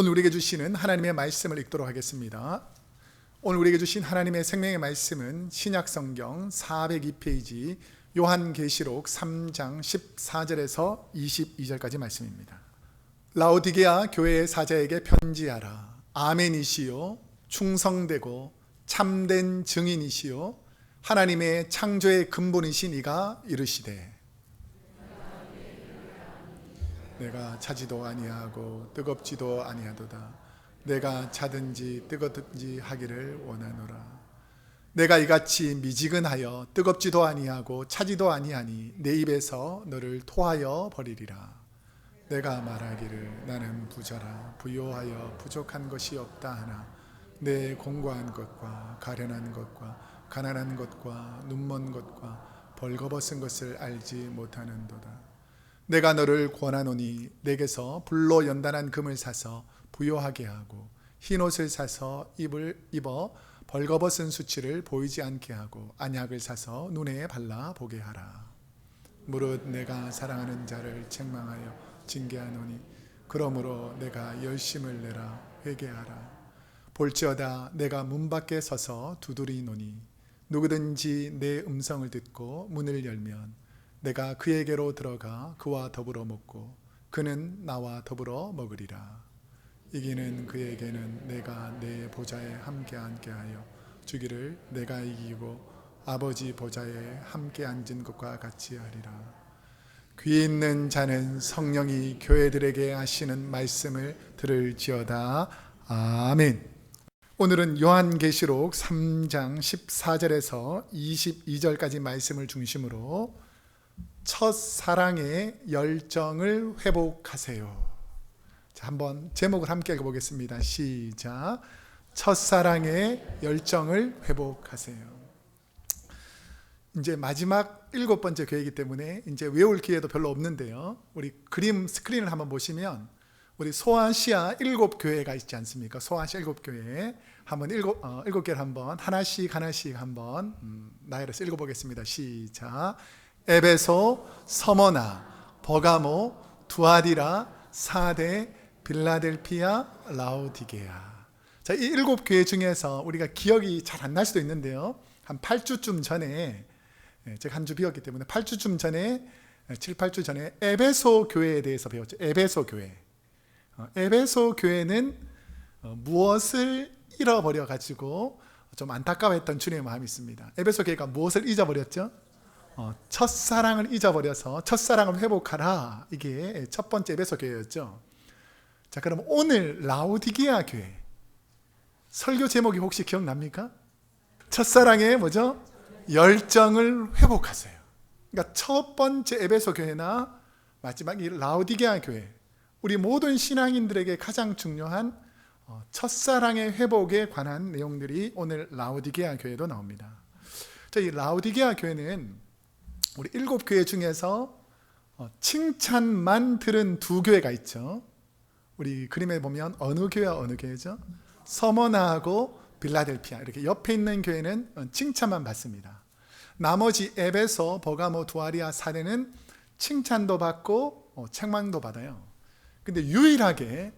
오늘 우리에게 주시는 하나님의 말씀을 읽도록 하겠습니다. 오늘 우리에게 주신 하나님의 생명의 말씀은 신약성경 402페이지 요한계시록 3장 14절에서 22절까지 말씀입니다. 라오디게아 교회의 사자에게 편지하라. 아멘이시요 충성되고 참된 증인이시요 하나님의 창조의 근본이신 이가 이르시되 내가 차지도 아니하고 뜨겁지도 아니하도다. 내가 차든지 뜨겁든지 하기를 원하노라. 내가 이같이 미지근하여 뜨겁지도 아니하고 차지도 아니하니 내 입에서 너를 토하여 버리리라. 내가 말하기를 나는 부자라 부요하여 부족한 것이 없다 하나 내 공고한 것과 가련한 것과 가난한 것과 눈먼 것과 벌거벗은 것을 알지 못하는도다. 내가 너를 권하노니 내게서 불로 연단한 금을 사서 부요하게 하고 흰옷을 사서 입어 벌거벗은 수치를 보이지 않게 하고 안약을 사서 눈에 발라 보게 하라. 무릇 내가 사랑하는 자를 책망하여 징계하노니 그러므로 내가 열심을 내라 회개하라. 볼지어다 내가 문 밖에 서서 두드리노니 누구든지 내 음성을 듣고 문을 열면 내가 그에게로 들어가 그와 더불어 먹고 그는 나와 더불어 먹으리라. 이기는 그에게는 내가 내 보좌에 함께 앉게 하여 주기를 내가 이기고 아버지 보좌에 함께 앉은 것과 같이 하리라. 귀 있는 자는 성령이 교회들에게 하시는 말씀을 들을지어다. 아멘. 오늘은 요한계시록 3장 14절에서 22절까지 말씀을 중심으로 첫사랑의 열정을 회복하세요. 자, 한번 제목을 함께 읽어보겠습니다. 시작. 첫사랑의 열정을 회복하세요. 이제 마지막 7번째 교회이기 때문에 이제 외울 기회도 별로 없는데요. 우리 그림 스크린을 한번 보시면 우리 소아시아 7교회가 있지 않습니까? 소아시아 7교회 한번 7개를 한번 하나씩 한번 나열해서 읽어보겠습니다. 시작. 에베소, 서머나, 버가모, 두아디라, 사데, 빌라델피아, 라오디게아. 자, 이 7교회 중에서 우리가 기억이 잘 안 날 수도 있는데요. 한 8주쯤 전에, 제가 한 주 비웠기 때문에 8주쯤 전에, 7, 8주 전에 에베소 교회에 대해서 배웠죠. 에베소 교회. 에베소 교회는 무엇을 잃어버려 가지고 좀 안타까워했던 주님의 마음이 있습니다. 에베소 교회가 무엇을 잊어버렸죠? 첫사랑을 잊어버려서 첫사랑을 회복하라. 이게 첫 번째 에베소 교회였죠. 자, 그럼 오늘 라오디게아 교회 설교 제목이 혹시 기억납니까? 첫사랑의 뭐죠? 열정을 회복하세요. 그러니까 첫 번째 에베소 교회나 마지막 이 라오디게아 교회, 우리 모든 신앙인들에게 가장 중요한 첫사랑의 회복에 관한 내용들이 오늘 라오디게아 교회도 나옵니다. 자, 이 라오디게아 교회는 우리 7교회 중에서 칭찬만 들은 2교회가 있죠. 우리 그림에 보면 어느 교회와 어느 교회죠? 서머나하고 빌라델피아. 이렇게 옆에 있는 교회는 칭찬만 받습니다. 나머지 에베소, 버가모, 두아리아, 사데는 칭찬도 받고 책망도 받아요. 근데 유일하게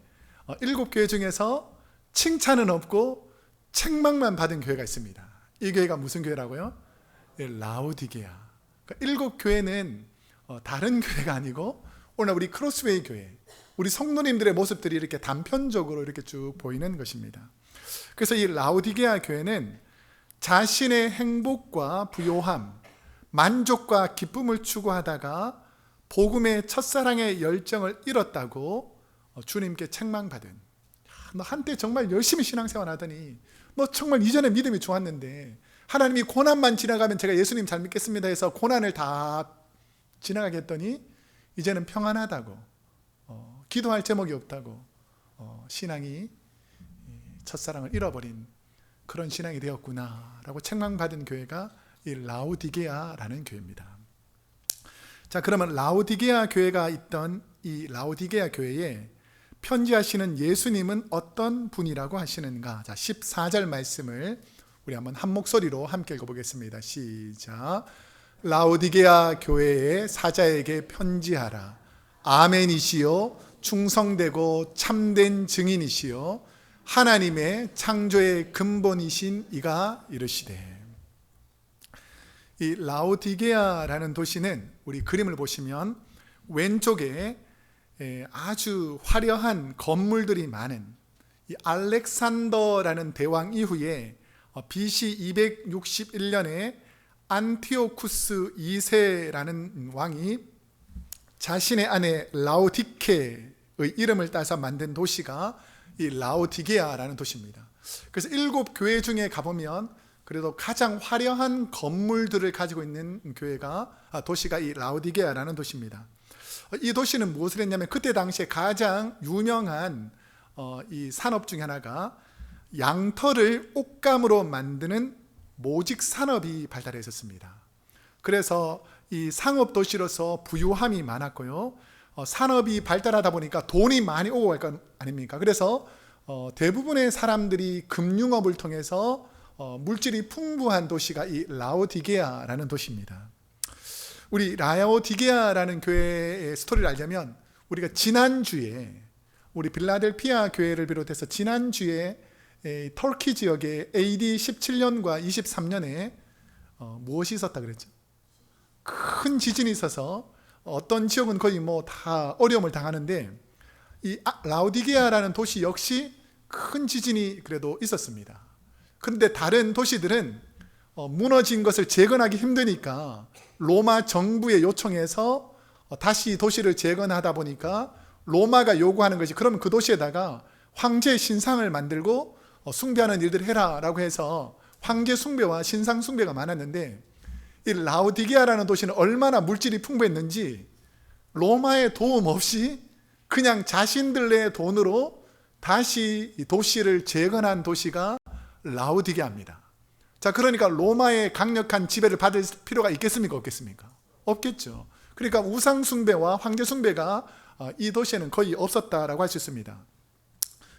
7교회 중에서 칭찬은 없고 책망만 받은 교회가 있습니다. 이 교회가 무슨 교회라고요? 라오디게아. 7교회는 다른 교회가 아니고 오늘 우리 크로스웨이 교회, 우리 성도님들의 모습들이 이렇게 단편적으로 이렇게 쭉 보이는 것입니다. 그래서 이 라오디게아 교회는 자신의 행복과 부요함, 만족과 기쁨을 추구하다가 복음의 첫사랑의 열정을 잃었다고 주님께 책망받은, 너 한때 정말 열심히 신앙생활 하더니 너 정말 이전에 믿음이 좋았는데 하나님이 고난만 지나가면 제가 예수님 잘 믿겠습니다 해서 고난을 다 지나가게 했더니 이제는 평안하다고, 기도할 제목이 없다고, 신앙이 첫사랑을 잃어버린 그런 신앙이 되었구나 라고 책망받은 교회가 이 라오디게아라는 교회입니다. 자, 그러면 라오디게아 교회가 있던 이 라오디게아 교회에 편지하시는 예수님은 어떤 분이라고 하시는가? 자, 14절 말씀을 우리 한번 한 목소리로 함께 읽어보겠습니다. 시작. 라오디게아 교회의 사자에게 편지하라. 아멘이시요 충성되고 참된 증인이시요 하나님의 창조의 근본이신 이가 이르시되. 이 라오디게아라는 도시는 우리 그림을 보시면 왼쪽에 아주 화려한 건물들이 많은 이 알렉산더라는 대왕 이후에 BC 261년에 안티오쿠스 2세라는 왕이 자신의 아내 라오디케의 이름을 따서 만든 도시가 이 라오디게아라는 도시입니다. 그래서 7교회 중에 가보면 그래도 가장 화려한 건물들을 가지고 있는 도시가 이 라오디게아라는 도시입니다. 이 도시는 무엇을 했냐면 그때 당시에 가장 유명한 이 산업 중에 하나가 양털을 옷감으로 만드는 모직 산업이 발달해 있었습니다. 그래서 이 상업 도시로서 부유함이 많았고요. 산업이 발달하다 보니까 돈이 많이 오고 갈 거 아닙니까? 그래서 대부분의 사람들이 금융업을 통해서 물질이 풍부한 도시가 이 라오디게아라는 도시입니다. 우리 라오디게아라는 교회의 스토리를 알려면 우리가 지난주에 우리 빌라델피아 교회를 비롯해서 지난주에 터키 지역에 AD 17년과 23년에 무엇이 있었다 그랬죠? 큰 지진이 있어서 어떤 지역은 거의 다 어려움을 당하는데 이 라오디게아라는 도시 역시 큰 지진이 그래도 있었습니다. 그런데 다른 도시들은 무너진 것을 재건하기 힘드니까 로마 정부에 요청해서 다시 도시를 재건하다 보니까 로마가 요구하는 것이 그러면 그 도시에다가 황제 신상을 만들고 숭배하는 일들을 해라라고 해서 황제 숭배와 신상 숭배가 많았는데 이 라오디게아라는 도시는 얼마나 물질이 풍부했는지 로마의 도움 없이 그냥 자신들의 돈으로 다시 이 도시를 재건한 도시가 라오디게아입니다. 자, 그러니까 로마의 강력한 지배를 받을 필요가 있겠습니까? 없겠습니까? 없겠죠. 그러니까 우상 숭배와 황제 숭배가 이 도시에는 거의 없었다라고 할 수 있습니다.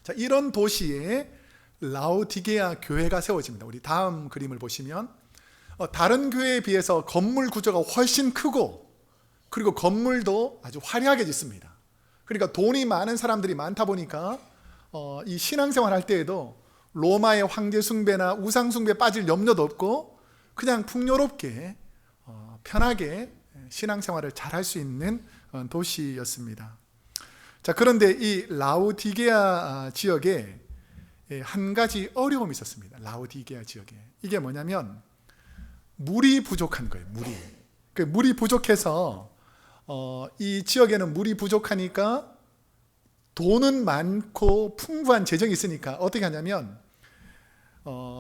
자, 이런 도시에 라오디게아 교회가 세워집니다. 우리 다음 그림을 보시면 다른 교회에 비해서 건물 구조가 훨씬 크고 그리고 건물도 아주 화려하게 짓습니다. 그러니까 돈이 많은 사람들이 많다 보니까 이 신앙생활 할 때에도 로마의 황제 숭배나 우상 숭배에 빠질 염려도 없고 그냥 풍요롭게 편하게 신앙생활을 잘 할 수 있는 도시였습니다. 자, 그런데 이 라오디게아 지역에 한 가지 어려움이 있었습니다. 라오디게아 지역에 이게 뭐냐면 물이 부족한 거예요. 물이 부족해서 이 지역에는 물이 부족하니까 돈은 많고 풍부한 재정이 있으니까 어떻게 하냐면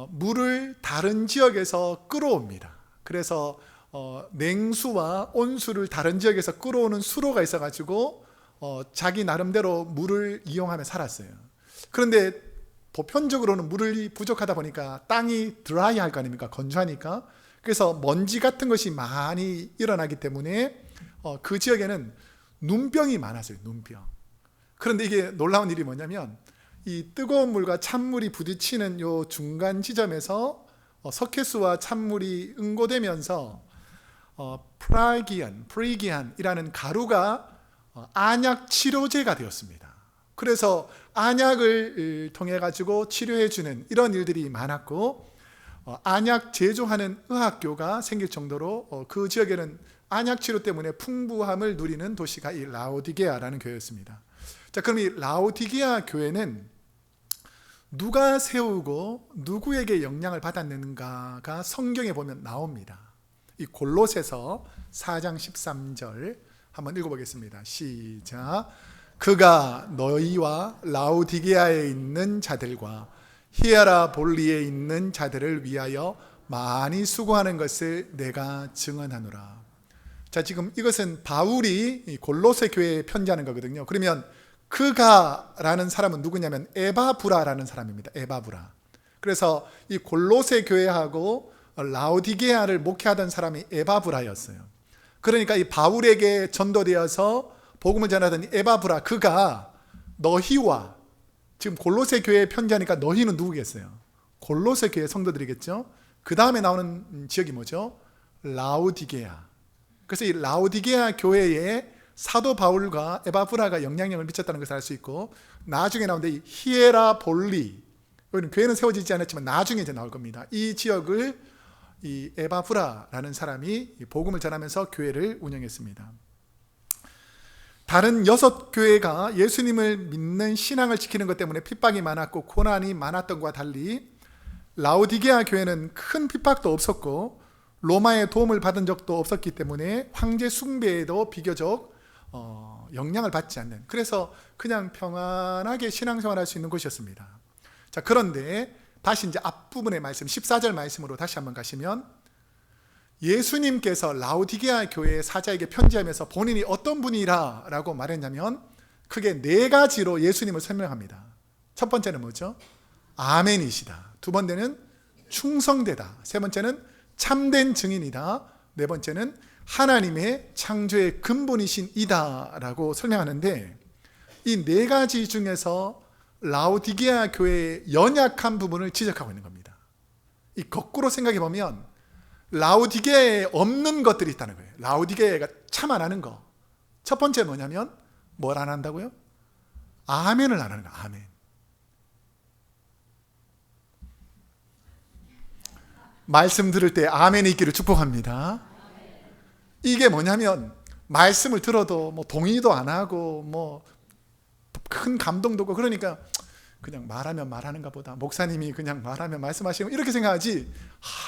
물을 다른 지역에서 끌어옵니다. 그래서 냉수와 온수를 다른 지역에서 끌어오는 수로가 있어가지고 자기 나름대로 물을 이용하며 살았어요. 그런데 보편적으로는 물이 부족하다 보니까 땅이 드라이할 거 아닙니까? 건조하니까. 그래서 먼지 같은 것이 많이 일어나기 때문에 그 지역에는 눈병이 많았어요. 눈병. 그런데 이게 놀라운 일이 뭐냐면 이 뜨거운 물과 찬물이 부딪히는 요 중간 지점에서 석회수와 찬물이 응고되면서 프리기안이라는 가루가 안약 치료제가 되었습니다. 그래서 안약을 통해 가지고 치료해 주는 이런 일들이 많았고 안약 제조하는 의학교가 생길 정도로 그 지역에는 안약 치료 때문에 풍부함을 누리는 도시가 이 라오디게아라는 교회였습니다. 자, 그럼 이 라오디게아 교회는 누가 세우고 누구에게 영향을 받았는가가 성경에 보면 나옵니다. 이 골로새서 4장 13절 한번 읽어보겠습니다. 시작. 그가 너희와 라오디게아에 있는 자들과 히에라볼리에 있는 자들을 위하여 많이 수고하는 것을 내가 증언하노라. 자, 지금 이것은 바울이 골로새 교회에 편지하는 거거든요. 그러면 그가라는 사람은 누구냐면 에바브라라는 사람입니다. 에바브라. 그래서 이 골로새 교회하고 라오디게아를 목회하던 사람이 에바브라였어요. 그러니까 이 바울에게 전도되어서 복음을 전하던 에바브라, 그가 너희와, 지금 골로새 교회에 편지하니까 너희는 누구겠어요? 골로새 교회 성도들이겠죠. 그 다음에 나오는 지역이 뭐죠? 라오디게아. 그래서 이 라오디게아 교회에 사도 바울과 에바브라가 영향력을 미쳤다는 것을 알 수 있고, 나중에 나오는데 이 히에라볼리, 여기는 교회는 세워지지 않았지만 나중에 이제 나올 겁니다. 이 지역을 이 에바브라라는 사람이 복음을 전하면서 교회를 운영했습니다. 다른 6교회가 예수님을 믿는 신앙을 지키는 것 때문에 핍박이 많았고 고난이 많았던 것과 달리 라오디게아 교회는 큰 핍박도 없었고 로마의 도움을 받은 적도 없었기 때문에 황제 숭배에도 비교적 영향을 받지 않는, 그래서 그냥 평안하게 신앙생활할 수 있는 곳이었습니다. 자, 그런데 다시 이제 앞부분의 말씀 14절 말씀으로 다시 한번 가시면, 예수님께서 라오디게아 교회의 사자에게 편지하면서 본인이 어떤 분이라 라고 말했냐면 크게 4가지로 예수님을 설명합니다. 첫 번째는 뭐죠? 아멘이시다. 두 번째는 충성되다. 세 번째는 참된 증인이다. 네 번째는 하나님의 창조의 근본이신 이다 라고 설명하는데, 이 4가지 중에서 라오디게아 교회의 연약한 부분을 지적하고 있는 겁니다. 이 거꾸로 생각해 보면 라오디게아에 없는 것들이 있다는 거예요. 라오디게아가 참 안 하는 거. 첫 번째 뭐냐면 뭘 안 한다고요? 아멘을 안 하는 거예요. 아멘. 말씀 들을 때 아멘이 있기를 축복합니다. 이게 뭐냐면 말씀을 들어도 뭐 동의도 안 하고 뭐 큰 감동도 없고, 그러니까 그냥 말하면 말하는가 보다, 목사님이 그냥 말하면 말씀하시면 이렇게 생각하지,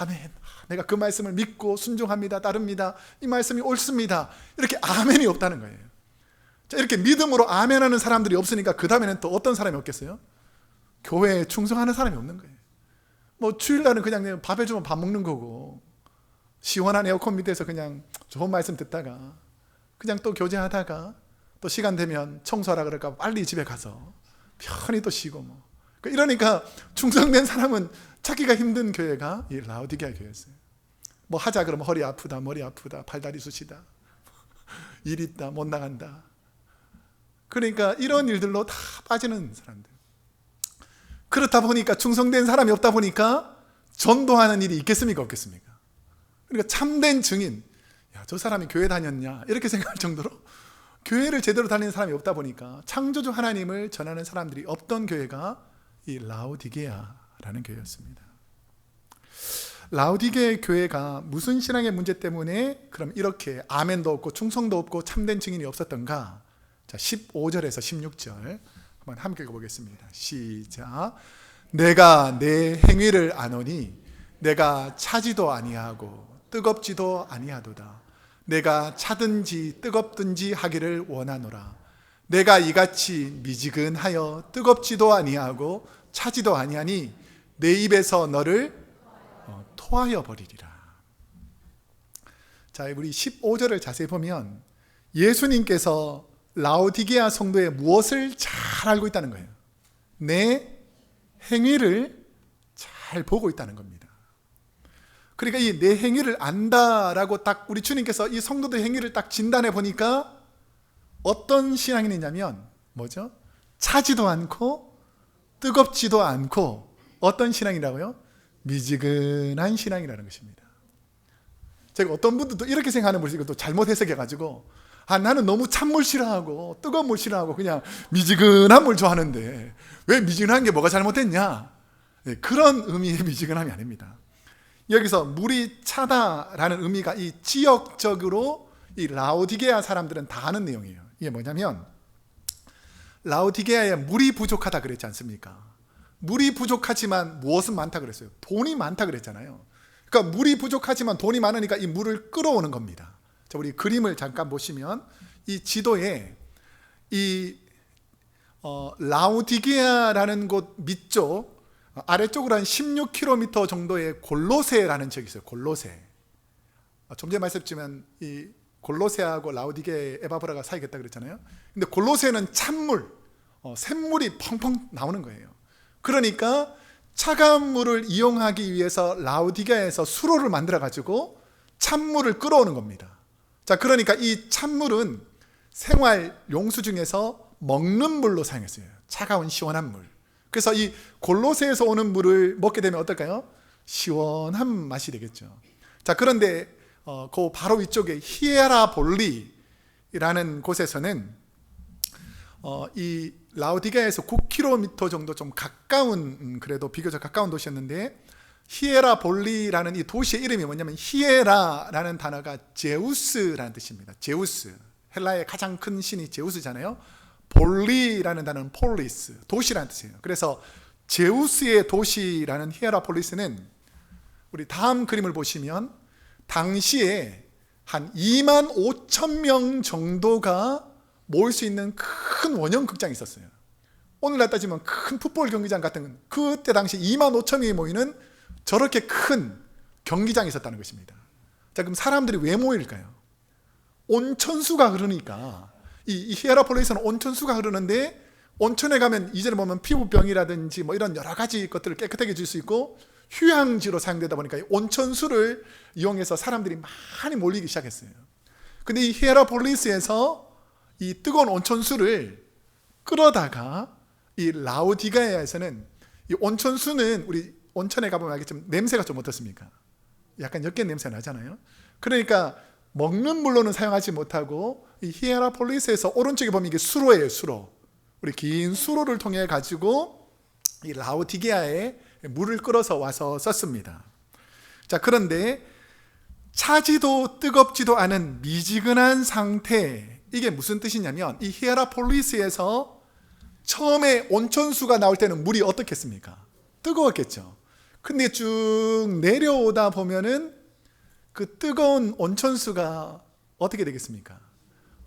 아멘, 내가 그 말씀을 믿고 순종합니다, 따릅니다, 이 말씀이 옳습니다, 이렇게 아멘이 없다는 거예요. 자, 이렇게 믿음으로 아멘하는 사람들이 없으니까 그 다음에는 또 어떤 사람이 없겠어요? 교회에 충성하는 사람이 없는 거예요. 뭐 주일날은 그냥 밥 해주면 밥 먹는 거고, 시원한 에어컨 밑에서 그냥 좋은 말씀 듣다가 그냥 또 교제하다가 또 시간 되면 청소하라 그럴까 빨리 집에 가서 편히 또 쉬고 뭐. 이러니까 충성된 사람은 찾기가 힘든 교회가 이 라오디게아 교회였어요. 뭐 하자 그러면 허리 아프다, 머리 아프다, 팔다리 쑤시다, 일 있다, 못 나간다. 그러니까 이런 일들로 다 빠지는 사람들. 그렇다 보니까 충성된 사람이 없다 보니까 전도하는 일이 있겠습니까, 없겠습니까? 그러니까 참된 증인, 야, 저 사람이 교회 다녔냐 이렇게 생각할 정도로 교회를 제대로 다니는 사람이 없다 보니까 창조주 하나님을 전하는 사람들이 없던 교회가 이 라오디게아라는 교회였습니다. 라오디게아 교회가 무슨 신앙의 문제 때문에 그럼 이렇게 아멘도 없고 충성도 없고 참된 증인이 없었던가? 자, 15절에서 16절 한번 함께 읽어보겠습니다. 시작. 내가 내 행위를 아노니 내가 차지도 아니하고 뜨겁지도 아니하도다. 내가 차든지 뜨겁든지 하기를 원하노라. 내가 이같이 미지근하여 뜨겁지도 아니하고 차지도 아니하니 내 입에서 너를 토하여 버리리라. 자, 우리 15절을 자세히 보면 예수님께서 라오디게아 성도의 무엇을 잘 알고 있다는 거예요? 내 행위를 잘 보고 있다는 겁니다. 그러니까 이 내 행위를 안다라고 딱 우리 주님께서 이 성도들의 행위를 딱 진단해 보니까 어떤 신앙이냐면 뭐죠? 차지도 않고 뜨겁지도 않고 어떤 신앙이라고요? 미지근한 신앙이라는 것입니다. 제가 어떤 분들도 이렇게 생각하는 분이 또 잘못 해석해가지고 나는 너무 찬물 싫어하고 뜨거운 물 싫어하고 그냥 미지근한 물 좋아하는데 왜 미지근한 게 뭐가 잘못됐냐? 네, 그런 의미의 미지근함이 아닙니다. 여기서 물이 차다라는 의미가 이 지역적으로 이 라오디게아 사람들은 다 아는 내용이에요. 이게 뭐냐면 라오디게아에 물이 부족하다 그랬지 않습니까? 물이 부족하지만 무엇은 많다 그랬어요? 돈이 많다 그랬잖아요. 그러니까 물이 부족하지만 돈이 많으니까 이 물을 끌어오는 겁니다. 자, 우리 그림을 잠깐 보시면 이 지도에 이 라오디게아라는 곳 밑쪽 아래쪽으로 한 16km 정도의 골로세라는 지역이 있어요. 골로세. 좀 전에 말씀드렸지만 이 골로세하고 라오디게아 에바브라가 사이겠다 그랬잖아요. 근데 골로세는 찬물, 샘물이 펑펑 나오는 거예요. 그러니까 차가운 물을 이용하기 위해서 라오디게아에서 수로를 만들어 가지고 찬물을 끌어오는 겁니다. 자, 그러니까 이 찬물은 생활 용수 중에서 먹는 물로 사용했어요. 차가운 시원한 물. 그래서 이 골로새에서 오는 물을 먹게 되면 어떨까요? 시원한 맛이 되겠죠. 자, 그런데 그 바로 위쪽에 히에라볼리, 곳에서는 이 라오디게아에서 9km 정도 좀 가까운, 그래도 비교적 가까운 도시였는데, 히에라볼리라는 이 도시의 이름이 뭐냐면, 히에라라는 단어가 제우스라는 뜻입니다. 제우스, 헬라의 가장 큰 신이 제우스잖아요. 볼리라는 단어는 폴리스, 도시라는 뜻이에요. 그래서 제우스의 도시라는 히에라폴리스는, 우리 다음 그림을 보시면 당시에 한 2만 5천 명 정도가 모일 수 있는 큰 원형 극장이 있었어요. 오늘날 따지면 큰 풋볼 경기장 같은, 그때 당시 2만 5천 명이 모이는 저렇게 큰 경기장이 있었다는 것입니다. 자, 그럼 사람들이 왜 모일까요? 온천수가 흐르니까. 이 히에라폴리스는 온천수가 흐르는데, 온천에 가면 이전에 보면 피부병이라든지 뭐 이런 여러 가지 것들을 깨끗하게 해줄 수 있고, 휴양지로 사용되다 보니까 온천수를 이용해서 사람들이 많이 몰리기 시작했어요. 근데 이 히에라폴리스에서 이 뜨거운 온천수를 끌어다가 이 라오디게아에서는, 이 온천수는 우리 온천에 가보면 알겠지만 냄새가 좀 어떻습니까? 약간 옅은 냄새가 나잖아요. 그러니까 먹는 물로는 사용하지 못하고, 이 히에라폴리스에서 오른쪽에 보면 이게 수로예요. 수로. 우리 긴 수로를 통해 가지고 이 라오디게아에 물을 끌어서 와서 썼습니다. 자, 그런데 차지도 뜨겁지도 않은 미지근한 상태, 이게 무슨 뜻이냐면, 이 히에라폴리스에서 처음에 온천수가 나올 때는 물이 어떻겠습니까? 뜨거웠겠죠. 근데 쭉 내려오다 보면은 그 뜨거운 온천수가 어떻게 되겠습니까?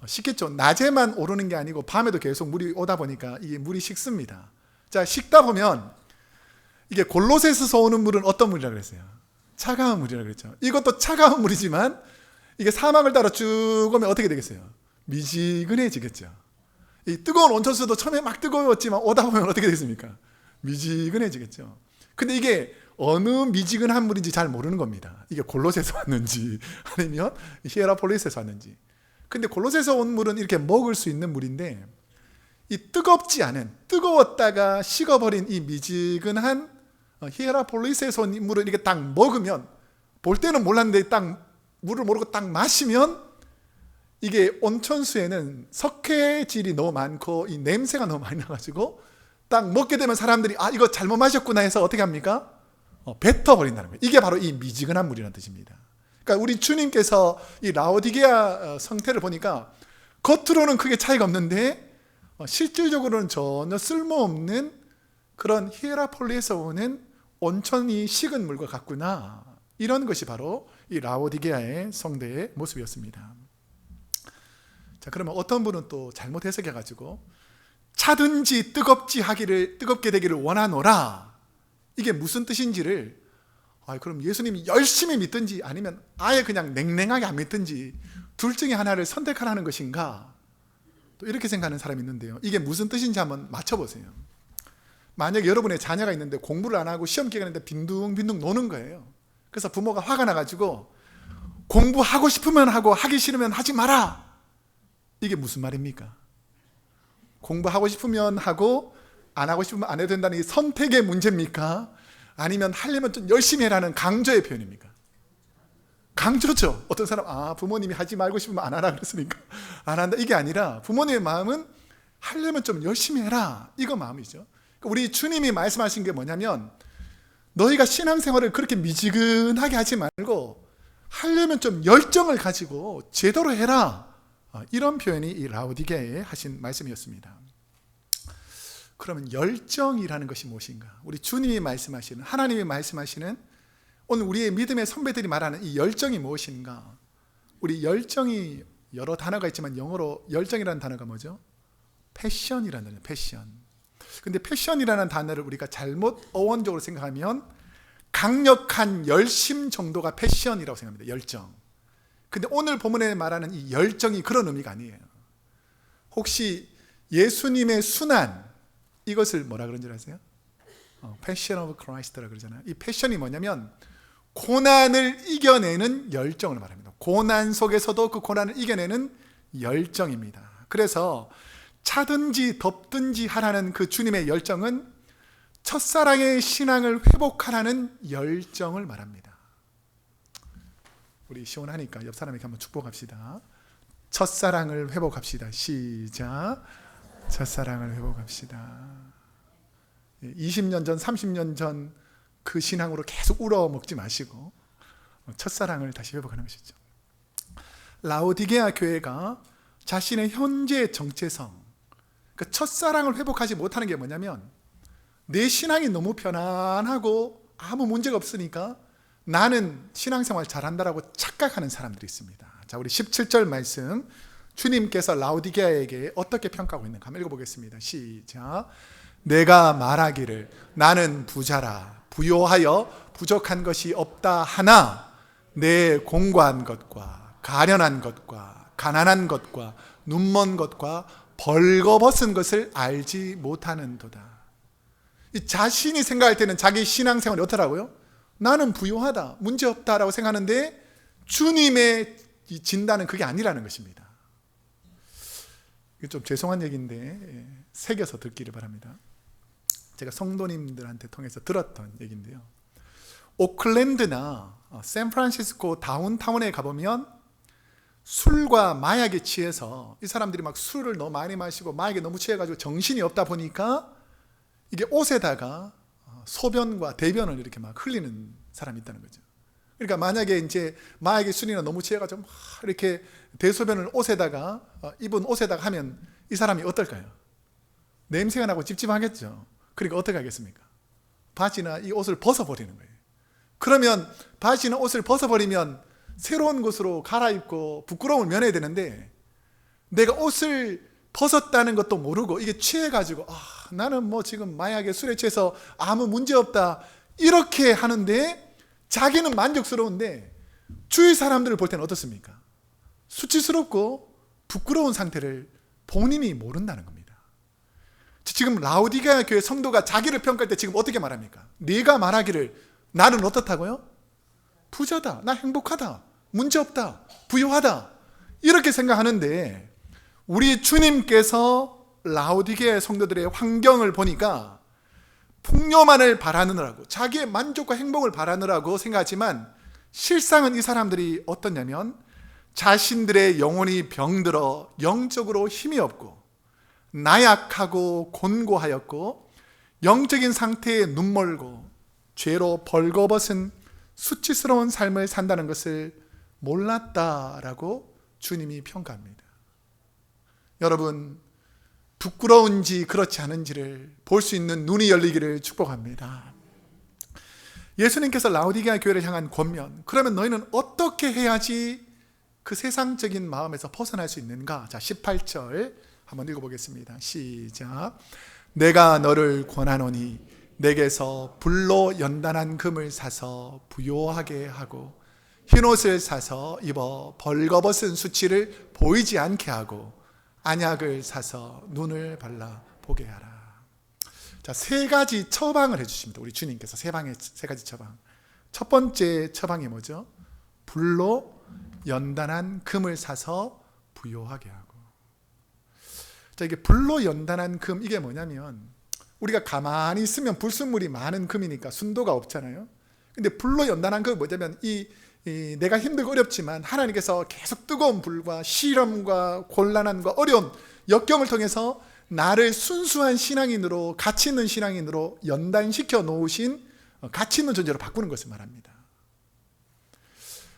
식겠죠. 낮에만 오르는 게 아니고 밤에도 계속 물이 오다 보니까 이게 물이 식습니다. 자, 식다 보면 이게 골로새에서 오는 물은 어떤 물이라고 그랬어요? 차가운 물이라고 그랬죠. 이것도 차가운 물이지만 이게 사막을 따라 쭉 오면 어떻게 되겠어요? 미지근해지겠죠. 이 뜨거운 온천수도 처음에 막 뜨거웠지만 오다 보면 어떻게 되겠습니까? 미지근해지겠죠. 근데 이게 어느 미지근한 물인지 잘 모르는 겁니다. 이게 골로새에서 왔는지 아니면 히에라폴리스에서 왔는지. 근데 골로새에서 온 물은 이렇게 먹을 수 있는 물인데, 이 뜨겁지 않은, 뜨거웠다가 식어버린 이 미지근한 히에라폴리스에서 온 물을 이렇게 딱 먹으면, 볼 때는 몰랐는데 딱 물을 모르고 딱 마시면, 이게 온천수에는 석회질이 너무 많고 이 냄새가 너무 많이 나가지고 딱 먹게 되면 사람들이 이거 잘못 마셨구나 해서 어떻게 합니까? 뱉어버린다는 거예요. 이게 바로 이 미지근한 물이라는 뜻입니다. 그러니까 우리 주님께서 이 라오디게아 성태를 보니까 겉으로는 크게 차이가 없는데 실질적으로는 전혀 쓸모없는 그런 히에라폴리에서 오는 온천이 식은 물과 같구나, 이런 것이 바로 이 라오디게아의 성대의 모습이었습니다. 자, 그러면 어떤 분은 또 잘못 해석해가지고 차든지 뜨겁게 되기를 원하노라, 이게 무슨 뜻인지를, 그럼 예수님이 열심히 믿든지 아니면 아예 그냥 냉랭하게 안 믿든지 둘 중에 하나를 선택하라는 것인가, 또 이렇게 생각하는 사람이 있는데요. 이게 무슨 뜻인지 한번 맞춰보세요. 만약에 여러분의 자녀가 있는데 공부를 안 하고 시험 기간인데 빈둥빈둥 노는 거예요. 그래서 부모가 화가 나가지고 공부하고 싶으면 하고 하기 싫으면 하지 마라, 이게 무슨 말입니까? 공부하고 싶으면 하고 안 하고 싶으면 안 해도 된다는 이 선택의 문제입니까? 아니면 하려면 좀 열심히 해라는 강조의 표현입니까? 강조죠. 어떤 사람 부모님이 하지 말고 싶으면 안 하라 그랬으니까 안 한다, 이게 아니라 부모님의 마음은 하려면 좀 열심히 해라, 이거 마음이죠. 우리 주님이 말씀하신 게 뭐냐면, 너희가 신앙생활을 그렇게 미지근하게 하지 말고 하려면 좀 열정을 가지고 제대로 해라, 이런 표현이 이 라오디게아에 하신 말씀이었습니다. 그러면 열정이라는 것이 무엇인가? 우리 주님이 말씀하시는, 하나님이 말씀하시는, 오늘 우리의 믿음의 선배들이 말하는 이 열정이 무엇인가? 우리 열정이 여러 단어가 있지만 영어로 열정이라는 단어가 뭐죠? 패션이라는 단어예요. 패션. 근데 패션이라는 단어를 우리가 잘못 어원적으로 생각하면 강력한 열심 정도가 패션이라고 생각합니다. 열정. 근데 오늘 본문에 말하는 이 열정이 그런 의미가 아니에요. 혹시 예수님의 순환, 이것을 뭐라 그런 줄 아세요? Passion of Christ라고 그러잖아요. 이 패션이 뭐냐면 고난을 이겨내는 열정을 말합니다. 고난 속에서도 그 고난을 이겨내는 열정입니다. 그래서 차든지 덥든지 하라는 그 주님의 열정은 첫사랑의 신앙을 회복하라는 열정을 말합니다. 우리 시원하니까 옆 사람에게 한번 축복합시다. 첫사랑을 회복합시다. 시작. 첫사랑을 회복합시다. 20년 전, 30년 전 그 신앙으로 계속 우러먹지 마시고 첫사랑을 다시 회복하는 것이죠. 라오디게아 교회가 자신의 현재 정체성, 그 첫사랑을 회복하지 못하는 게 뭐냐면, 내 신앙이 너무 편안하고 아무 문제가 없으니까 나는 신앙생활 잘한다라고 착각하는 사람들이 있습니다. 자, 우리 17절 말씀, 주님께서 라오디게아에게 어떻게 평가하고 있는가 한번 읽어보겠습니다. 시작. 내가 말하기를 나는 부자라, 부요하여 부족한 것이 없다 하나 내 공고한 것과 가련한 것과 가난한 것과 눈먼 것과 벌거벗은 것을 알지 못하는도다. 이 자신이 생각할 때는 자기 신앙생활이 어떠라고요? 나는 부요하다, 문제없다라고 생각하는데 주님의 이 진단은 그게 아니라는 것입니다. 이게 좀 죄송한 얘기인데 새겨서 듣기를 바랍니다. 제가 성도님들한테 통해서 들었던 얘기인데요, 오클랜드나 샌프란시스코 다운타운에 가보면 술과 마약에 취해서 이 사람들이 막 술을 너무 많이 마시고 마약에 너무 취해가지고 정신이 없다 보니까 이게 옷에다가 소변과 대변을 이렇게 막 흘리는 사람이 있다는 거죠. 그러니까 만약에 이제 마약에 술이나 너무 취해가지고 막 이렇게 대소변을 옷에다가 입은 옷에다가 하면 이 사람이 어떨까요? 냄새가 나고 찝찝하겠죠. 그러니까 어떻게 하겠습니까? 바지나 이 옷을 벗어버리는 거예요. 그러면 바지나 옷을 벗어버리면 새로운 것으로 갈아입고 부끄러움을 면해야 되는데, 내가 옷을 벗었다는 것도 모르고 이게 취해가지고 나는 뭐 지금 마약에 술에 취해서 아무 문제 없다 이렇게 하는데 자기는 만족스러운데 주위 사람들을 볼 때는 어떻습니까? 수치스럽고 부끄러운 상태를 본인이 모른다는 겁니다. 지금 라오디게아 교회 성도가 자기를 평가할 때 지금 어떻게 말합니까? 네가 말하기를 나는 어떻다고요? 부자다, 나 행복하다, 문제없다, 부유하다 이렇게 생각하는데, 우리 주님께서 라오디게아 성도들의 환경을 보니까 풍요만을 바라느라고, 자기의 만족과 행복을 바라느라고 생각하지만 실상은 이 사람들이 어떠냐면 자신들의 영혼이 병들어 영적으로 힘이 없고 나약하고 곤고하였고 영적인 상태에 눈멀고 죄로 벌거벗은 수치스러운 삶을 산다는 것을 몰랐다라고 주님이 평가합니다. 여러분, 부끄러운지 그렇지 않은지를 볼 수 있는 눈이 열리기를 축복합니다. 예수님께서 라오디게아 교회를 향한 권면, 그러면 너희는 어떻게 해야지 그 세상적인 마음에서 벗어날 수 있는가? 자, 18절 한번 읽어보겠습니다. 시작. 내가 너를 권하노니 내게서 불로 연단한 금을 사서 부요하게 하고 흰옷을 사서 입어 벌거벗은 수치를 보이지 않게 하고 안약을 사서 눈을 발라 보게 하라. 자, 세 가지 처방을 해주십니다. 우리 주님께서 세 가지 처방. 첫 번째 처방이 뭐죠? 불로 연단한 금을 사서 부요하게 하고. 자, 이게 불로 연단한 금, 이게 뭐냐면 우리가 가만히 있으면 불순물이 많은 금이니까 순도가 없잖아요. 근데 불로 연단한 금은 뭐냐면 내가 힘들고 어렵지만 하나님께서 계속 뜨거운 불과 시련과 곤란함과 어려운 역경을 통해서 나를 순수한 신앙인으로, 가치 있는 신앙인으로 연단시켜 놓으신 가치 있는 존재로 바꾸는 것을 말합니다.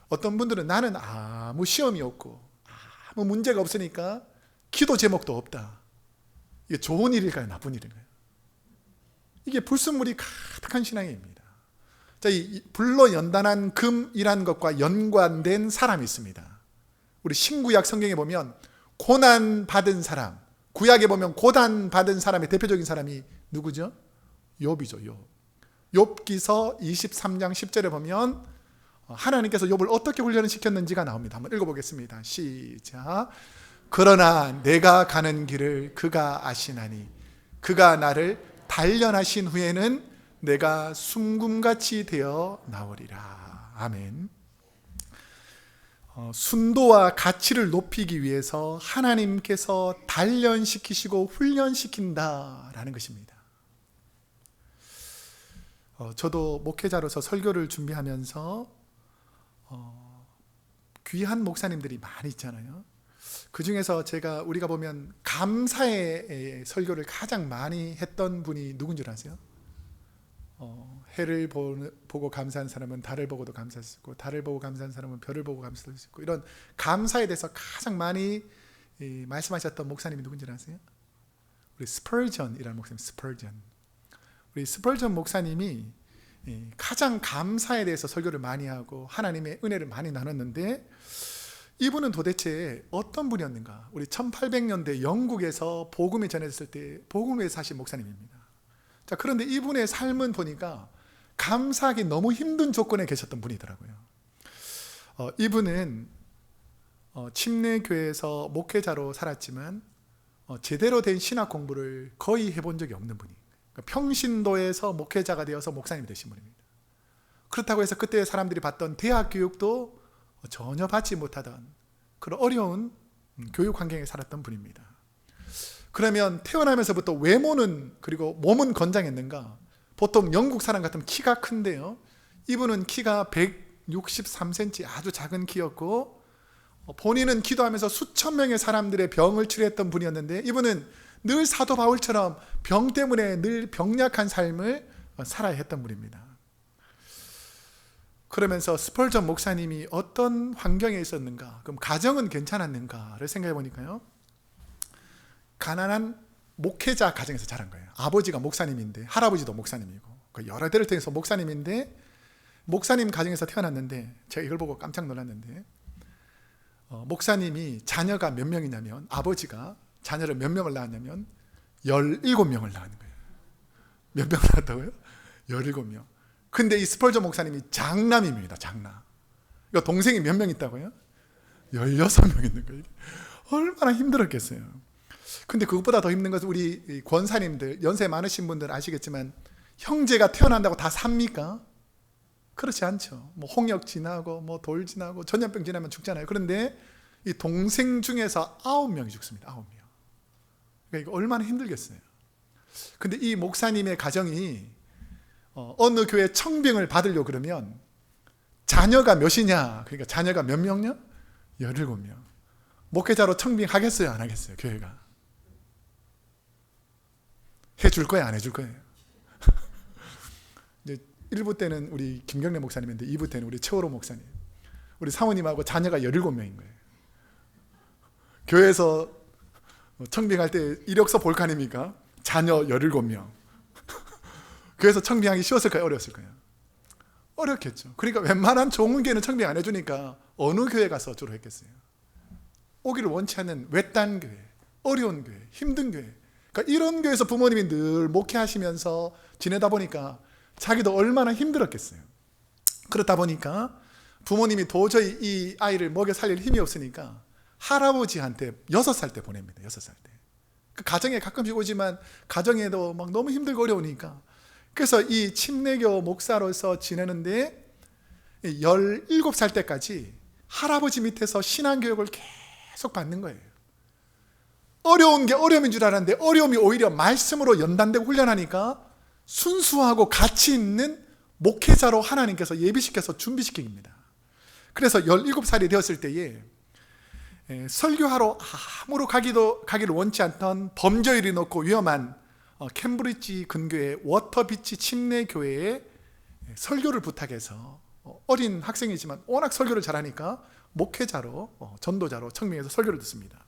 어떤 분들은 나는 아무 시험이 없고 아무 문제가 없으니까 기도 제목도 없다. 이게 좋은 일일까요? 나쁜 일일까요? 이게 불순물이 가득한 신앙입니다. 자, 이 불로 연단한 금이라는 것과 연관된 사람이 있습니다. 우리 신구약 성경에 보면 고난 받은 사람, 구약에 보면 고난 받은 사람의 대표적인 사람이 누구죠? 욥이죠. 욥기서 23장 10절에 보면 하나님께서 욥을 어떻게 훈련을 시켰는지가 나옵니다. 한번 읽어보겠습니다. 시작. 그러나 내가 가는 길을 그가 아시나니 그가 나를 단련하신 후에는 내가 순금같이 되어 나오리라. 아멘. 순도와 가치를 높이기 위해서 하나님께서 단련시키시고 훈련시킨다라는 것입니다. 저도 목회자로서 설교를 준비하면서 귀한 목사님들이 많이 있잖아요. 그 중에서 우리가 보면 감사의 설교를 가장 많이 했던 분이 누군 줄 아세요? 해를 보고 감사한 사람은 달을 보고도 감사할 수 있고, 달을 보고 감사한 사람은 별을 보고 감사할 수 있고, 이런 감사에 대해서 가장 많이 말씀하셨던 목사님이 누군지 아세요? 우리 스펄전이라는 목사님. 우리 스펄전 목사님이 가장 감사에 대해서 설교를 많이 하고 하나님의 은혜를 많이 나눴는데, 이분은 도대체 어떤 분이었는가? 우리 1800년대 영국에서 복음이 전해졌을 때 복음을 위해서 사신 목사님입니다. 자, 그런데 이분의 삶은 보니까 감사하기 너무 힘든 조건에 계셨던 분이더라고요. 이분은 침례교회에서 목회자로 살았지만 제대로 된 신학 공부를 거의 해본 적이 없는 분이에요. 그러니까 평신도에서 목회자가 되어서 목사님이 되신 분입니다. 그렇다고 해서 그때 사람들이 받던 대학 교육도 전혀 받지 못하던 그런 어려운 교육 환경에 살았던 분입니다. 그러면 태어나면서부터 외모는, 그리고 몸은 건장했는가? 보통 영국 사람 같으면 키가 큰데요, 이분은 키가 163cm, 아주 작은 키였고, 본인은 기도하면서 수천 명의 사람들의 병을 치료했던 분이었는데, 이분은 늘 사도 바울처럼 병 때문에 늘 병약한 삶을 살아야 했던 분입니다. 그러면서 스펄전 목사님이 어떤 환경에 있었는가, 그럼 가정은 괜찮았는가를 생각해 보니까요, 가난한 목회자 가정에서 자란 거예요. 아버지가 목사님인데, 할아버지도 목사님이고, 여러 대를 통해서 목사님인데, 목사님 가정에서 태어났는데, 제가 이걸 보고 깜짝 놀랐는데, 목사님이 자녀가 몇 명이냐면, 아버지가 자녀를 몇 명을 낳았냐면 17명을 낳은 거예요. 몇 명 낳았다고요? 17명. 근데 이 스펄전 목사님이 장남입니다. 장남. 그러니까 동생이 몇 명 있다고요? 16명 있는 거예요. 얼마나 힘들었겠어요. 근데 그것보다 더 힘든 것은 우리 권사님들, 연세 많으신 분들 아시겠지만, 형제가 태어난다고 다 삽니까? 그렇지 않죠. 뭐 홍역 지나고 뭐 돌 지나고 전염병 지나면 죽잖아요. 그런데 이 동생 중에서 9명이 죽습니다. 9명. 그러니까 이거 얼마나 힘들겠어요. 근데 이 목사님의 가정이 어느 교회 청빙을 받으려고 그러면 자녀가 몇이냐? 그러니까 자녀가 몇 명요? 17명. 목회자로 청빙하겠어요? 안 하겠어요? 교회가 해줄 거예요? 안 해줄 거예요? 이제 1부 때는 우리 김경래 목사님인데 2부 때는 우리 최호로 목사님, 우리 사모님하고 자녀가 17명인 거예요. 교회에서 청빙할 때 이력서 볼까 아닙니까? 자녀 17명. 그래서 청빙하기 쉬웠을까요? 어려웠을까요? 어렵겠죠. 그러니까 웬만한 좋은 교회는 청빙 안 해주니까 어느 교회 가서 주로 했겠어요? 오기를 원치 않는 외딴 교회, 어려운 교회, 힘든 교회. 그러니까 이런 교회에서 부모님이 늘 목회하시면서 지내다 보니까 자기도 얼마나 힘들었겠어요. 그렇다 보니까 부모님이 도저히 이 아이를 먹여 살릴 힘이 없으니까 할아버지한테 6살 때 보냅니다. 6살 때. 그 가정에 가끔씩 오지만 가정에도 막 너무 힘들고 어려우니까, 그래서 이 침례교 목사로서 지내는데 17살 때까지 할아버지 밑에서 신앙교육을 계속 받는 거예요. 어려운 게 어려움인 줄 알았는데 어려움이 오히려 말씀으로 연단되고 훈련하니까 순수하고 가치 있는 목회자로 하나님께서 예비시켜서 준비시킵니다. 그래서 17살이 되었을 때에 설교하러 아무로 가기를 원치 않던 범죄율이 높고 위험한 캠브리지 근교의 워터비치 침례교회에 설교를 부탁해서, 어린 학생이지만 워낙 설교를 잘하니까 목회자로, 전도자로 청빙해서 설교를 듣습니다.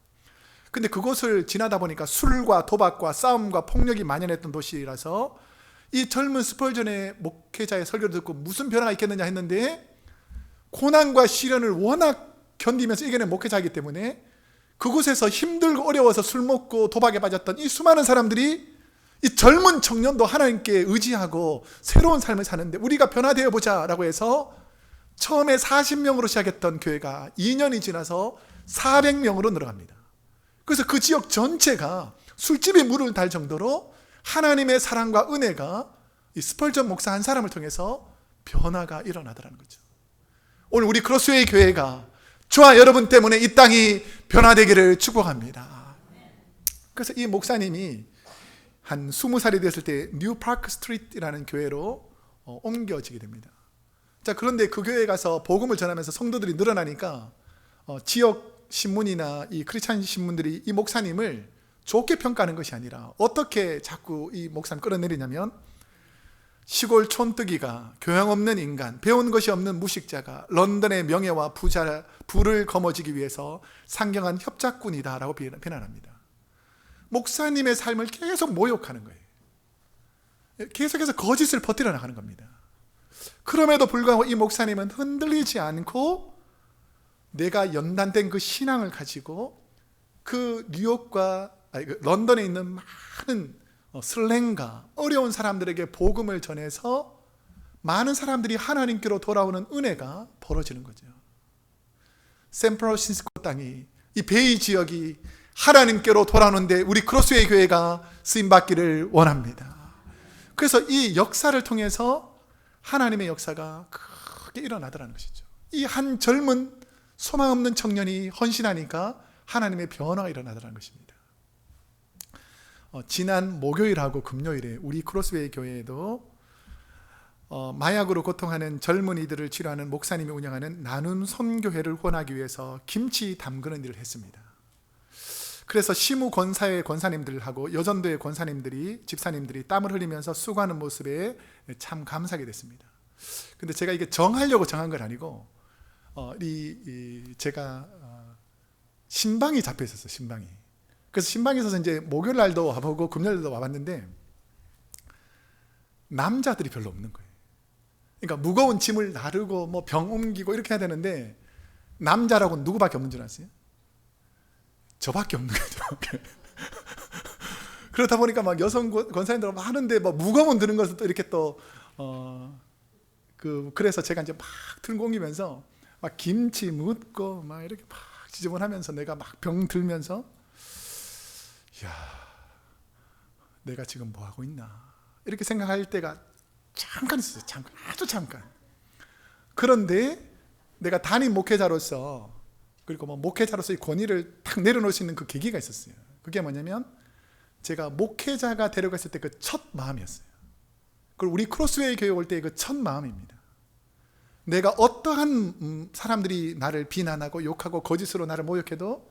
근데 그곳을 지나다 보니까 술과 도박과 싸움과 폭력이 만연했던 도시라서 이 젊은 스펄전의 목회자의 설교를 듣고 무슨 변화가 있겠느냐 했는데, 고난과 시련을 워낙 견디면서 이겨낸 목회자이기 때문에 그곳에서 힘들고 어려워서 술 먹고 도박에 빠졌던 이 수많은 사람들이 이 젊은 청년도 하나님께 의지하고 새로운 삶을 사는데 우리가 변화되어 보자 라고 해서 처음에 40명으로 시작했던 교회가 2년이 지나서 400명으로 늘어갑니다. 그래서 그 지역 전체가 술집에 물을 달 정도로 하나님의 사랑과 은혜가 이 스펄전 목사 한 사람을 통해서 변화가 일어나더라는 거죠. 오늘 우리 크로스웨이 교회가 저와 여러분 때문에 이 땅이 변화되기를 축복합니다. 그래서 이 목사님이 한 20살이 됐을 때 뉴 파크 스트리트라는 교회로 옮겨지게 됩니다. 자, 그런데 그 교회에 가서 복음을 전하면서 성도들이 늘어나니까 지역 신문이나 이 크리스찬 신문들이 이 목사님을 좋게 평가하는 것이 아니라 어떻게 자꾸 이 목사님 끌어내리냐면, 시골 촌뜨기가, 교양 없는 인간, 배운 것이 없는 무식자가 런던의 명예와 부를 거머쥐기 위해서 상경한 협작꾼이다라고 비난합니다. 목사님의 삶을 계속 모욕하는 거예요. 계속해서 거짓을 퍼뜨려 나가는 겁니다. 그럼에도 불구하고 이 목사님은 흔들리지 않고 내가 연단된 그 신앙을 가지고 그 뉴욕과 런던에 있는 많은 슬랭가, 어려운 사람들에게 복음을 전해서 많은 사람들이 하나님께로 돌아오는 은혜가 벌어지는 거죠. 샌프란시스코 땅이, 이 베이 지역이 하나님께로 돌아오는데 우리 크로스웨이 교회가 쓰임받기를 원합니다. 그래서 이 역사를 통해서 하나님의 역사가 크게 일어나더라는 것이죠. 이 한 젊은 소망 없는 청년이 헌신하니까 하나님의 변화가 일어나더라는 것입니다. 지난 목요일하고 금요일에 우리 크로스웨이 교회에도 마약으로 고통하는 젊은이들을 치료하는 목사님이 운영하는 나눔 선교회를 후원하기 위해서 김치 담그는 일을 했습니다. 그래서 시무 권사의 권사님들하고 여전도의 권사님들이, 집사님들이 땀을 흘리면서 수고하는 모습에 참 감사하게 됐습니다. 근데 제가 이게 정하려고 정한 건 아니고, 제가 신방이 잡혀 있었어요. 신방이. 그래서 신방에 있어서 이제 목요일 날도 와보고 금요일도 와봤는데 남자들이 별로 없는 거예요. 그러니까 무거운 짐을 나르고 뭐 병 옮기고 이렇게 해야 되는데 남자라고는 누구밖에 없는 줄 아세요? 저밖에 없는 거죠. 그러다 보니까 막 여성 권사님들 막 하는데 막 무거운 드는 것을 또 이렇게 그래서 제가 이제 막 들고 옮기면서 막 김치 묻고 막 이렇게 막 지저분하면서 내가 막 병 들면서, 이야, 내가 지금 뭐 하고 있나 이렇게 생각할 때가 잠깐 있었어요. 잠깐, 아주 잠깐. 그런데 내가 담임 목회자로서, 그리고 뭐 목회자로서의 권위를 탁 내려놓을 수 있는 그 계기가 있었어요. 그게 뭐냐면 제가 목회자가 데려갔을 때 그 첫 마음이었어요. 그리고 우리 크로스웨이 교회 올 때 그 첫 마음입니다. 내가 어떠한 사람들이 나를 비난하고 욕하고 거짓으로 나를 모욕해도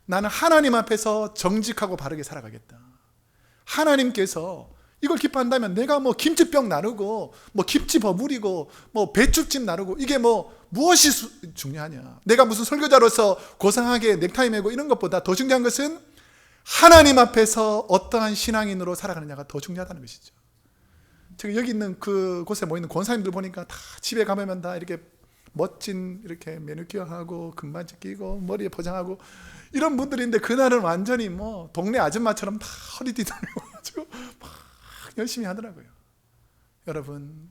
나는 하나님 앞에서 정직하고 바르게 살아가겠다. 하나님께서 이걸 기뻐한다면 내가 뭐 김치병 나르고 뭐 김치 버무리고 뭐 배추찜 나르고 이게 뭐 무엇이 중요하냐. 내가 무슨 설교자로서 고상하게 넥타이 매고 이런 것보다 더 중요한 것은 하나님 앞에서 어떠한 신앙인으로 살아가느냐가 더 중요하다는 것이죠. 제가 여기 있는 그곳에 모이는 권사님들 보니까 다 집에 가면 다 이렇게 멋진 이렇게 매니큐어하고 금반지 끼고 머리에 포장하고 이런 분들인데, 그날은 완전히 뭐 동네 아줌마처럼 다 허리띠 돌려가지고 막 열심히 하더라고요. 여러분,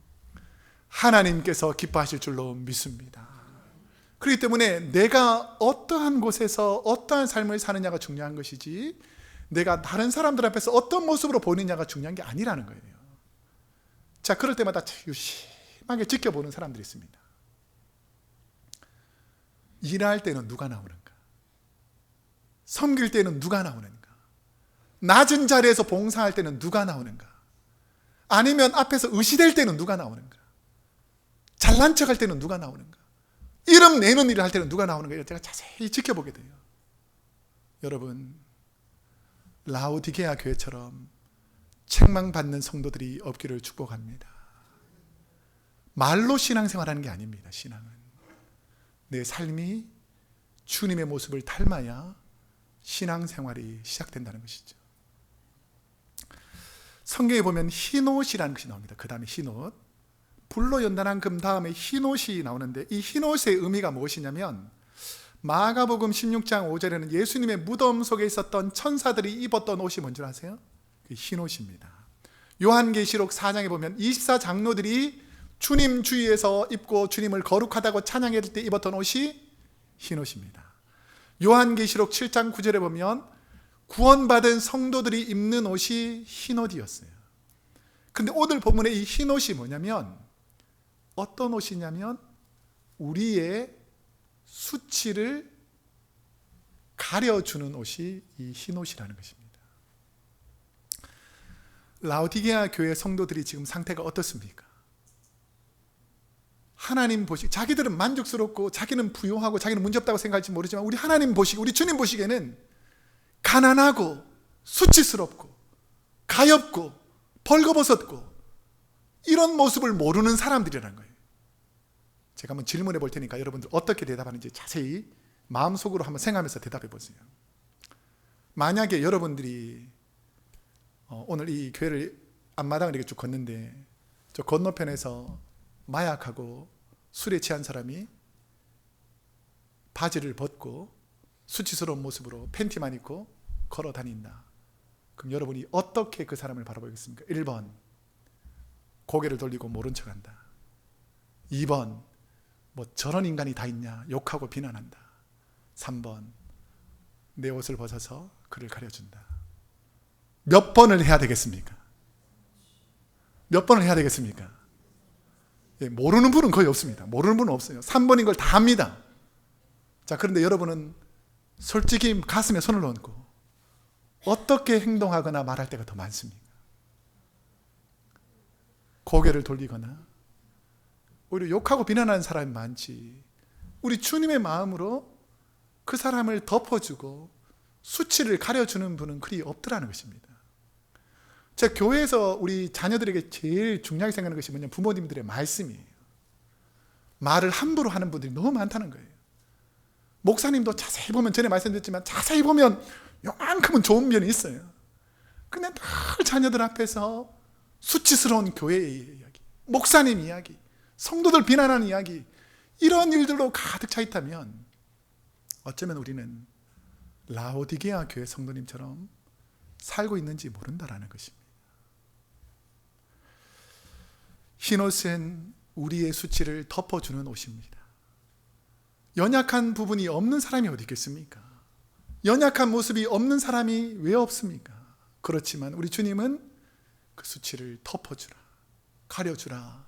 하나님께서 기뻐하실 줄로 믿습니다. 그렇기 때문에 내가 어떠한 곳에서 어떠한 삶을 사느냐가 중요한 것이지, 내가 다른 사람들 앞에서 어떤 모습으로 보이느냐가 중요한 게 아니라는 거예요. 자, 그럴 때마다 유심하게 지켜보는 사람들이 있습니다. 일할 때는 누가 나오는가? 섬길 때는 누가 나오는가? 낮은 자리에서 봉사할 때는 누가 나오는가? 아니면 앞에서 의시될 때는 누가 나오는가? 잘난 척할 때는 누가 나오는가? 이름 내는 일을 할 때는 누가 나오는가? 제가 자세히 지켜보게 돼요. 여러분, 라오디게아 교회처럼 책망받는 성도들이 없기를 축복합니다. 말로 신앙생활하는 게 아닙니다. 신앙은 내 삶이 주님의 모습을 닮아야 신앙생활이 시작된다는 것이죠. 성경에 보면 흰옷이라는 것이 나옵니다. 그 다음에 흰옷, 불로 연단한 금 다음에 흰옷이 나오는데, 이 흰옷의 의미가 무엇이냐면 마가복음 16장 5절에는 예수님의 무덤 속에 있었던 천사들이 입었던 옷이 뭔지 아세요? 그 흰옷입니다. 요한계시록 4장에 보면 24장로들이 주님 주위에서 입고 주님을 거룩하다고 찬양할 때 입었던 옷이 흰옷입니다. 요한계시록 7장 9절에 보면 구원받은 성도들이 입는 옷이 흰옷이었어요. 근데 오늘 본문의 이 흰옷이 뭐냐면, 어떤 옷이냐면 우리의 수치를 가려주는 옷이 이 흰옷이라는 것입니다. 라오디게아 교회 성도들이 지금 상태가 어떻습니까? 하나님 보시기, 자기들은 만족스럽고 자기는 부유하고 자기는 문제없다고 생각할지 모르지만 우리 하나님 보시기, 우리 주님 보시기에는 가난하고 수치스럽고 가엾고 벌거벗었고 이런 모습을 모르는 사람들이라는 거예요. 제가 한번 질문해 볼 테니까 여러분들 어떻게 대답하는지 자세히 마음속으로 한번 생각하면서 대답해 보세요. 만약에 여러분들이 오늘 이 교회를 앞마당을 이렇게 쭉 걷는데 저 건너편에서 마약하고 술에 취한 사람이 바지를 벗고 수치스러운 모습으로 팬티만 입고 걸어 다닌다. 그럼 여러분이 어떻게 그 사람을 바라보겠습니까? 1번, 고개를 돌리고 모른 척한다. 2번, 뭐 저런 인간이 다 있냐 욕하고 비난한다. 3번, 내 옷을 벗어서 그를 가려준다. 몇 번을 해야 되겠습니까? 몇 번을 해야 되겠습니까? 예, 모르는 분은 거의 없습니다. 모르는 분은 없어요. 3번인 걸 다 합니다. 자, 그런데 여러분은 솔직히 가슴에 손을 얹고 어떻게 행동하거나 말할 때가 더 많습니까? 고개를 돌리거나 오히려 욕하고 비난하는 사람이 많지, 우리 주님의 마음으로 그 사람을 덮어주고 수치를 가려주는 분은 그리 없더라는 것입니다. 제가 교회에서 우리 자녀들에게 제일 중요하게 생각하는 것이 뭐냐면 부모님들의 말씀이에요. 말을 함부로 하는 분들이 너무 많다는 거예요. 목사님도 자세히 보면, 전에 말씀드렸지만 자세히 보면 요만큼은 좋은 면이 있어요. 근데 늘 자녀들 앞에서 수치스러운 교회의 이야기, 목사님 이야기, 성도들 비난하는 이야기, 이런 일들로 가득 차 있다면 어쩌면 우리는 라오디게아 교회 성도님처럼 살고 있는지 모른다라는 것입니다. 흰 옷은 우리의 수치를 덮어주는 옷입니다. 연약한 부분이 없는 사람이 어디 있겠습니까? 연약한 모습이 없는 사람이 왜 없습니까? 그렇지만 우리 주님은 그 수치를 덮어주라, 가려주라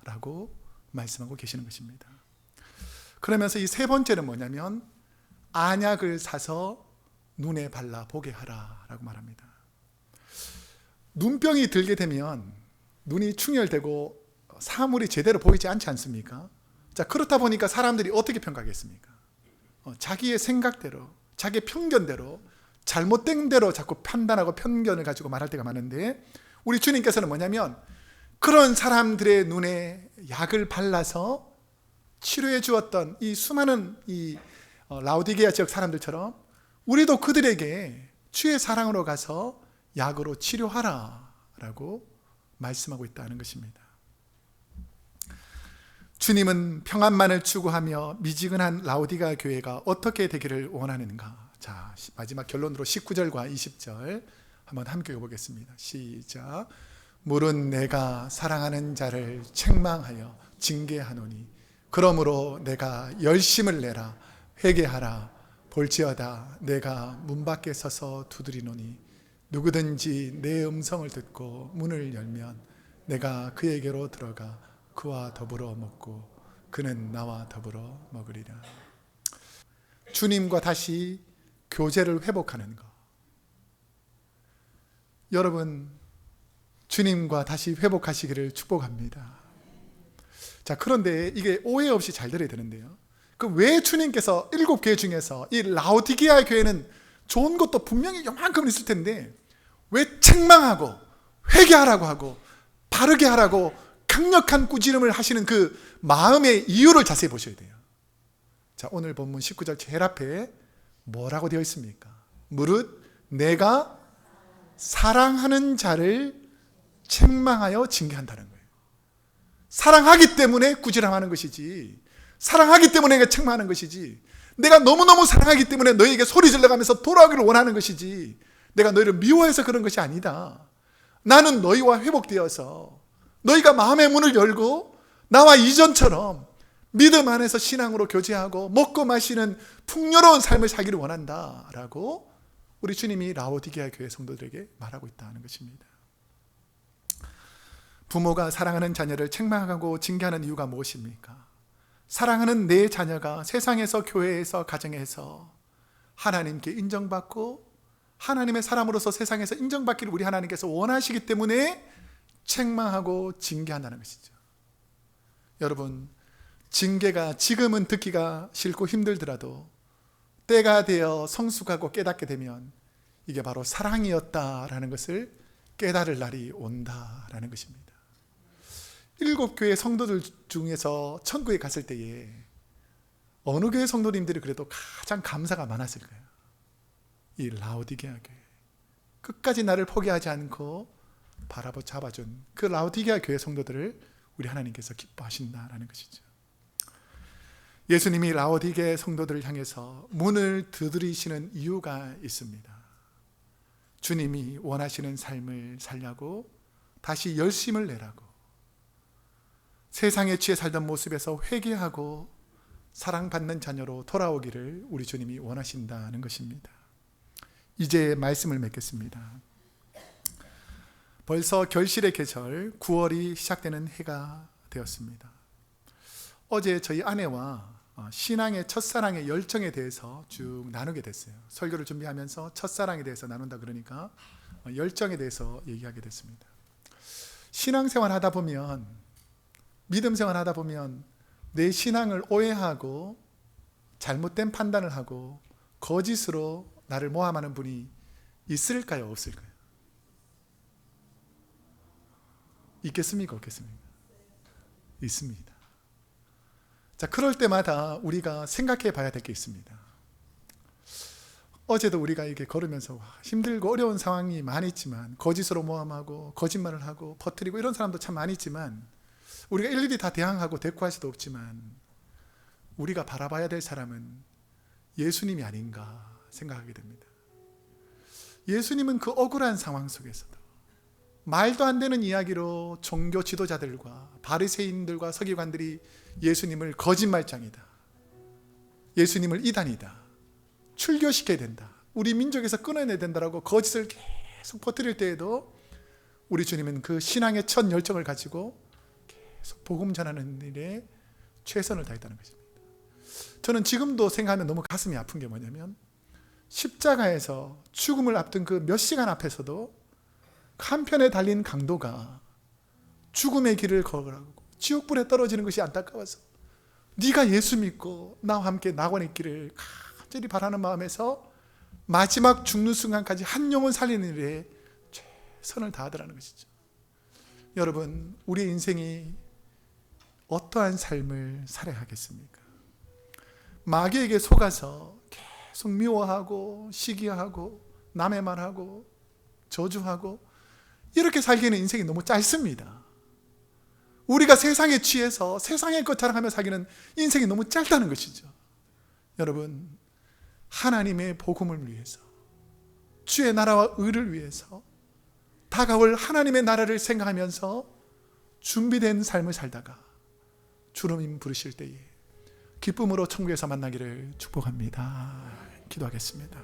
라고 말씀하고 계시는 것입니다. 그러면서 이 세 번째는 뭐냐면 안약을 사서 눈에 발라 보게 하라 라고 말합니다. 눈병이 들게 되면 눈이 충혈되고 사물이 제대로 보이지 않지 않습니까? 자, 그렇다 보니까 사람들이 어떻게 평가하겠습니까? 자기의 생각대로, 자기의 편견대로, 잘못된 대로 자꾸 판단하고 편견을 가지고 말할 때가 많은데, 우리 주님께서는 뭐냐면 그런 사람들의 눈에 약을 발라서 치료해 주었던 이 수많은 이 라오디게아 지역 사람들처럼 우리도 그들에게 주의 사랑으로 가서 약으로 치료하라 라고 말씀하고 있다는 것입니다. 주님은 평안만을 추구하며 미지근한 라오디게아 교회가 어떻게 되기를 원하는가? 자, 마지막 결론으로 19절과 20절 한번 함께 읽어보겠습니다. 시작. 물은 내가 사랑하는 자를 책망하여 징계하노니 그러므로 내가 열심을 내라 회개하라. 볼지어다 내가 문 밖에 서서 두드리노니 누구든지 내 음성을 듣고 문을 열면 내가 그에게로 들어가 그와 더불어 먹고 그는 나와 더불어 먹으리라. 주님과 다시 교제를 회복하는 것. 여러분, 주님과 다시 회복하시기를 축복합니다. 자, 그런데 이게 오해 없이 잘 들어야 되는데요. 그럼 왜 주님께서 7교회 중에서 이 라오디게아 교회는 좋은 것도 분명히 요만큼은 있을 텐데 왜 책망하고 회개하라고 하고 바르게 하라고 강력한 꾸지람을 하시는 그 마음의 이유를 자세히 보셔야 돼요. 자, 오늘 본문 19절 제일 앞에 뭐라고 되어 있습니까? 무릇 내가 사랑하는 자를 책망하여 징계한다는 거예요. 사랑하기 때문에 꾸지람하는 것이지, 사랑하기 때문에 내가 책망하는 것이지, 내가 너무너무 사랑하기 때문에 너희에게 소리 질러가면서 돌아오기를 원하는 것이지, 내가 너희를 미워해서 그런 것이 아니다. 나는 너희와 회복되어서 너희가 마음의 문을 열고 나와 이전처럼 믿음 안에서 신앙으로 교제하고 먹고 마시는 풍요로운 삶을 살기를 원한다 라고 우리 주님이 라오디게아 교회 성도들에게 말하고 있다는 것입니다. 부모가 사랑하는 자녀를 책망하고 징계하는 이유가 무엇입니까? 사랑하는 내 자녀가 세상에서, 교회에서, 가정에서 하나님께 인정받고 하나님의 사람으로서 세상에서 인정받기를 우리 하나님께서 원하시기 때문에 책망하고 징계한다는 것이죠. 여러분, 징계가 지금은 듣기가 싫고 힘들더라도 때가 되어 성숙하고 깨닫게 되면 이게 바로 사랑이었다라는 것을 깨달을 날이 온다라는 것입니다. 7교회 성도들 중에서 천국에 갔을 때에 어느 교회 성도님들이 그래도 가장 감사가 많았을까요? 이 라오디게아 교회. 끝까지 나를 포기하지 않고 잡아준 그 라오디게아 교회 성도들을 우리 하나님께서 기뻐하신다라는 것이죠. 예수님이 라오디게아 성도들을 향해서 문을 두드리시는 이유가 있습니다. 주님이 원하시는 삶을 살려고 다시 열심을 내라고, 세상에 취해 살던 모습에서 회개하고 사랑받는 자녀로 돌아오기를 우리 주님이 원하신다는 것입니다. 이제 말씀을 맺겠습니다. 벌써 결실의 계절 9월이 시작되는 해가 되었습니다. 어제 저희 아내와 신앙의 첫사랑의 열정에 대해서 쭉 나누게 됐어요. 설교를 준비하면서 첫사랑에 대해서 나눈다 그러니까 열정에 대해서 얘기하게 됐습니다. 신앙생활 하다 보면, 믿음 생활 하다 보면 내 신앙을 오해하고 잘못된 판단을 하고 거짓으로 나를 모함하는 분이 있을까요? 없을까요? 있겠습니까? 없겠습니까? 있습니다. 자, 그럴 때마다 우리가 생각해 봐야 될 게 있습니다. 어제도 우리가 이렇게 걸으면서 힘들고 어려운 상황이 많이 있지만, 거짓으로 모함하고 거짓말을 하고 퍼뜨리고 이런 사람도 참 많이 있지만, 우리가 일일이 다 대항하고 대꾸할 수도 없지만, 우리가 바라봐야 될 사람은 예수님이 아닌가 생각하게 됩니다. 예수님은 그 억울한 상황 속에서도 말도 안 되는 이야기로 종교 지도자들과 바리새인들과 서기관들이 예수님을 거짓말장이다, 예수님을 이단이다, 출교시켜야 된다, 우리 민족에서 끊어내야 된다라고 거짓을 계속 퍼뜨릴 때에도 우리 주님은 그 신앙의 첫 열정을 가지고 계속 복음 전하는 일에 최선을 다했다는 것입니다. 저는 지금도 생각하면 너무 가슴이 아픈 게 뭐냐면, 십자가에서 죽음을 앞둔 그 몇 시간 앞에서도 한편에 달린 강도가 죽음의 길을 걸어가고 지옥불에 떨어지는 것이 안타까워서 네가 예수 믿고 나와 함께 낙원에 있기를 간절히 바라는 마음에서 마지막 죽는 순간까지 한 영혼 살리는 일에 최선을 다하더라는 것이죠. 여러분, 우리의 인생이 어떠한 삶을 살아야 하겠습니까? 마귀에게 속아서 계속 미워하고 시기하고 남의 말하고 저주하고 이렇게 살기에는 인생이 너무 짧습니다. 우리가 세상에 취해서 세상의 것 자랑하며 살기는 인생이 너무 짧다는 것이죠. 여러분, 하나님의 복음을 위해서, 주의 나라와 의를 위해서 다가올 하나님의 나라를 생각하면서 준비된 삶을 살다가 주님 부르실 때에 기쁨으로 천국에서 만나기를 축복합니다. 기도하겠습니다.